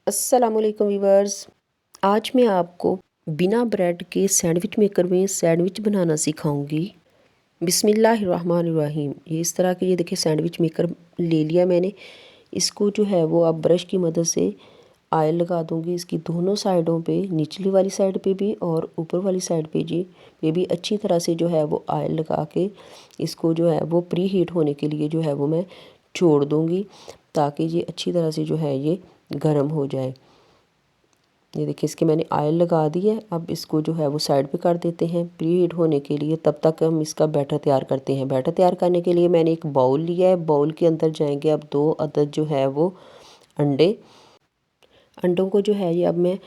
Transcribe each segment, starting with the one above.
अस्सलामुअलैकुम वीवर्स। आज मैं आपको बिना ब्रेड के सैंडविच मेकर में सैंडविच बनाना सिखाऊंगी। बिस्मिल्लाहिर्रहमानिर्रहीम। ये इस तरह के ये देखिए सैंडविच मेकर ले लिया मैंने। इसको जो है वो अब ब्रश की मदद से ऑयल लगा दूंगी इसकी दोनों साइडों पे, निचली वाली साइड पे भी और ऊपर वाली साइड पे जी ये भी अच्छी तरह से जो है वो ऑयल लगा के इसको जो है वो प्री हीट होने के लिए जो है वो मैं छोड़ दूंगी, ताकि ये अच्छी तरह से जो है ये गर्म हो जाए। ये देखिए इसके मैंने ऑयल लगा दी है। अब इसको जो है वो साइड पे कर देते हैं प्री हीट होने के लिए। तब तक हम इसका बैटर तैयार करते हैं। बैटर तैयार करने के लिए मैंने एक बाउल लिया है। बाउल के अंदर जाएंगे अब 2 अदद जो है वो अंडे। अंडों को जो है ये अब मैं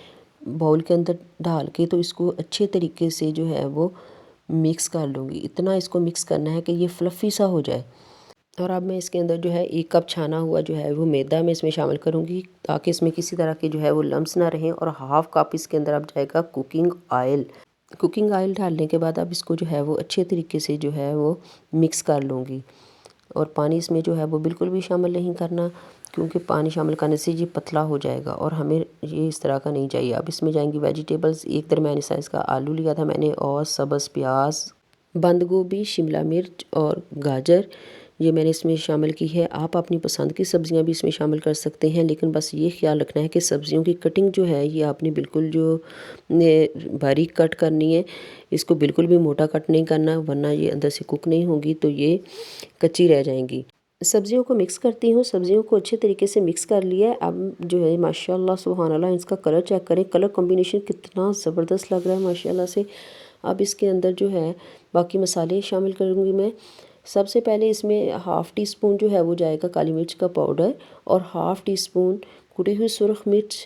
बाउल के अंदर डाल के तो इसको अच्छे तरीके से जो है वो मिक्स कर लूँगी। इतना इसको मिक्स करना है कि ये फ्लफ़ी सा हो जाए। और अब मैं इसके अंदर जो है 1 कप छाना हुआ जो है वो मैदा मैं इसमें शामिल करूँगी, ताकि इसमें किसी तरह के जो है वो लम्स ना रहें। और हाफ़ कप इसके अंदर अब जाएगा कुकिंग ऑयल। कुकिंग ऑयल डालने के बाद अब इसको जो है वो अच्छे तरीके से जो है वो मिक्स कर लूँगी। और पानी इसमें जो है वो बिल्कुल भी शामिल नहीं करना, क्योंकि पानी शामिल करने से ये पतला हो जाएगा और हमें ये इस तरह का नहीं चाहिए। अब इसमें जाएंगी वेजिटेबल्स। एक दरमियानी साइज़ का आलू लिया था मैंने, और सब्ज़ प्याज, बंद गोभी, शिमला मिर्च और गाजर ये मैंने इसमें शामिल की है। आप अपनी पसंद की सब्ज़ियां भी इसमें शामिल कर सकते हैं, लेकिन बस ये ख्याल रखना है कि सब्ज़ियों की कटिंग जो है ये आपने बिल्कुल जो बारीक कट करनी है। इसको बिल्कुल भी मोटा कट नहीं करना, वरना ये अंदर से कुक नहीं होगी तो ये कच्ची रह जाएंगी। सब्ज़ियों को मिक्स करती हूँ। सब्ज़ियों को अच्छे तरीके से मिक्स कर लिया है। अब जो है माशाल्लाह सुभान अल्लाह, इसका कलर चेक करें। कलर कॉम्बिनेशन कितना ज़बरदस्त लग रहा है माशाल्लाह से। अब इसके अंदर जो है बाकी मसाले शामिल करूँगी मैं। सबसे पहले इसमें हाफ़ टी स्पून जो है वो जाएगा काली मिर्च का पाउडर, और हाफ़ टी स्पून कुटी हुई सुरख मिर्च,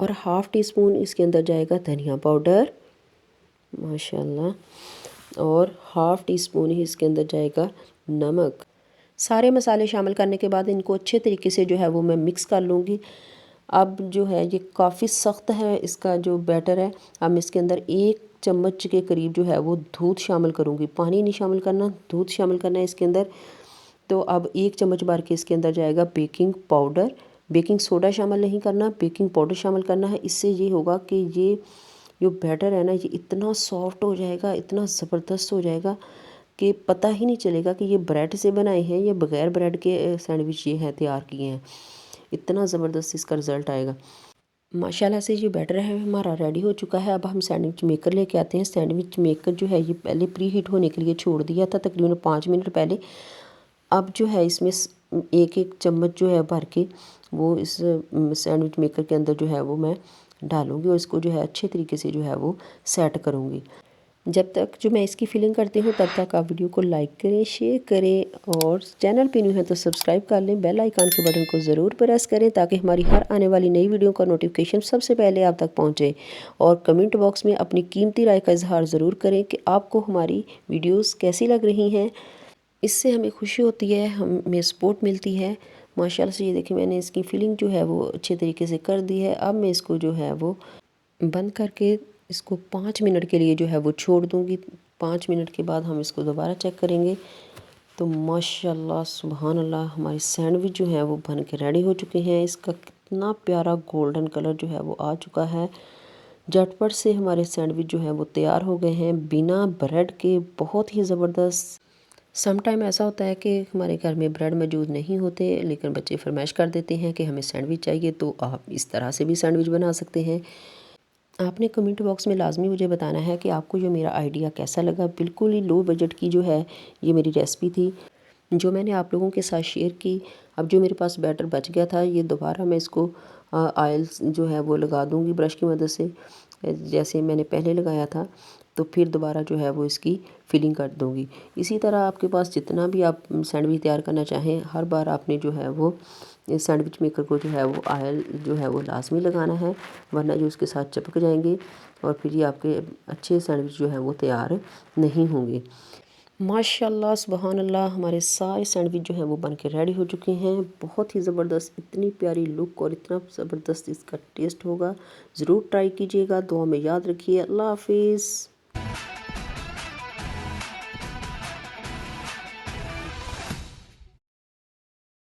और हाफ़ टी स्पून इसके अंदर जाएगा धनिया पाउडर माशाल्लाह, और हाफ़ टी स्पून ही इसके अंदर जाएगा नमक। सारे मसाले शामिल करने के बाद इनको अच्छे तरीके से जो है वो मैं मिक्स कर लूँगी। अब जो है ये काफ़ी सख्त है इसका जो बैटर है। अब मैं इसके अंदर 1 चम्मच के करीब जो है वो दूध शामिल करूँगी। पानी नहीं शामिल करना, दूध शामिल करना है इसके अंदर। तो अब 1 चम्मच भर के इसके अंदर जाएगा बेकिंग पाउडर। बेकिंग सोडा शामिल नहीं करना, बेकिंग पाउडर शामिल करना है। इससे ये होगा कि ये जो बैटर है ना ये इतना सॉफ्ट हो जाएगा, इतना ज़बरदस्त हो जाएगा कि पता ही नहीं चलेगा कि ये ब्रेड से बनाए हैं या बग़ैर ब्रेड के सैंडविच ये हैं तैयार किए हैं। इतना ज़बरदस्त इसका रिज़ल्ट आएगा। माशाल्लाह से ये बैटर है हमारा रेडी हो चुका है। अब हम सैंडविच मेकर लेके आते हैं। सैंडविच मेकर जो है ये पहले प्री हीट होने के लिए छोड़ दिया था तकरीबन 5 मिनट पहले। अब जो है इसमें 1-1 चम्मच जो है भर के वो इस सैंडविच मेकर के अंदर जो है वो मैं डालूँगी, और इसको जो है अच्छे तरीके से जो है वो सेट करूँगी। जब तक जो मैं इसकी फिलिंग करती हूँ तब तक आप वीडियो को लाइक करें, शेयर करें, और चैनल पे न्यू है तो सब्सक्राइब कर लें। बेल आइकन के बटन को ज़रूर प्रेस करें, ताकि हमारी हर आने वाली नई वीडियो का नोटिफिकेशन सबसे पहले आप तक पहुँचे। और कमेंट बॉक्स में अपनी कीमती राय का इजहार ज़रूर करें कि आपको हमारी वीडियोज़ कैसी लग रही हैं। इससे हमें खुशी होती है, हमें सपोर्ट मिलती है। माशाल्लाह से ये देखिए मैंने इसकी फिलिंग जो है वो अच्छे तरीके से कर दी है। अब मैं इसको जो है वो बंद करके इसको 5 मिनट के लिए जो है वो छोड़ दूँगी। 5 मिनट के बाद हम इसको दोबारा चेक करेंगे तो माशाल्लाह सुभान अल्लाह हमारे सैंडविच जो है वो बन के रेडी हो चुके हैं। इसका कितना प्यारा गोल्डन कलर जो है वो आ चुका है। झटपट से हमारे सैंडविच जो है वो तैयार हो गए हैं बिना ब्रेड के, बहुत ही ज़बरदस्त। सम टाइम ऐसा होता है कि हमारे घर में ब्रेड मौजूद नहीं होते, लेकिन बच्चे फरमाइश कर देते हैं कि हमें सैंडविच चाहिए, तो आप इस तरह से भी सैंडविच बना सकते हैं। आपने कमेंट बॉक्स में लाजमी मुझे बताना है कि आपको जो मेरा आइडिया कैसा लगा। बिल्कुल ही लो बजट की जो है ये मेरी रेसिपी थी जो मैंने आप लोगों के साथ शेयर की। अब जो मेरे पास बैटर बच गया था ये दोबारा मैं इसको ऑयल जो है वो लगा दूंगी ब्रश की मदद से, जैसे मैंने पहले लगाया था। तो फिर दोबारा जो है वो इसकी फिलिंग कर दूंगी। इसी तरह आपके पास जितना भी आप सैंडविच तैयार करना चाहें, हर बार आपने जो है वो इस सैंडविच मेकर को जो है वो ऑयल जो है वो लाजमी लगाना है, वरना जो उसके साथ चिपक जाएंगे और फिर ये आपके अच्छे सैंडविच जो है वो तैयार नहीं होंगे। माशाल्लाह सुबहान अल्लाह हमारे सारे सैंडविच जो हैं वो बन के रेडी हो चुके हैं। बहुत ही ज़बरदस्त, इतनी प्यारी लुक और इतना ज़बरदस्त इसका टेस्ट होगा। ज़रूर ट्राई कीजिएगा। दुआ में याद रखिए। अल्लाह हाफिज़।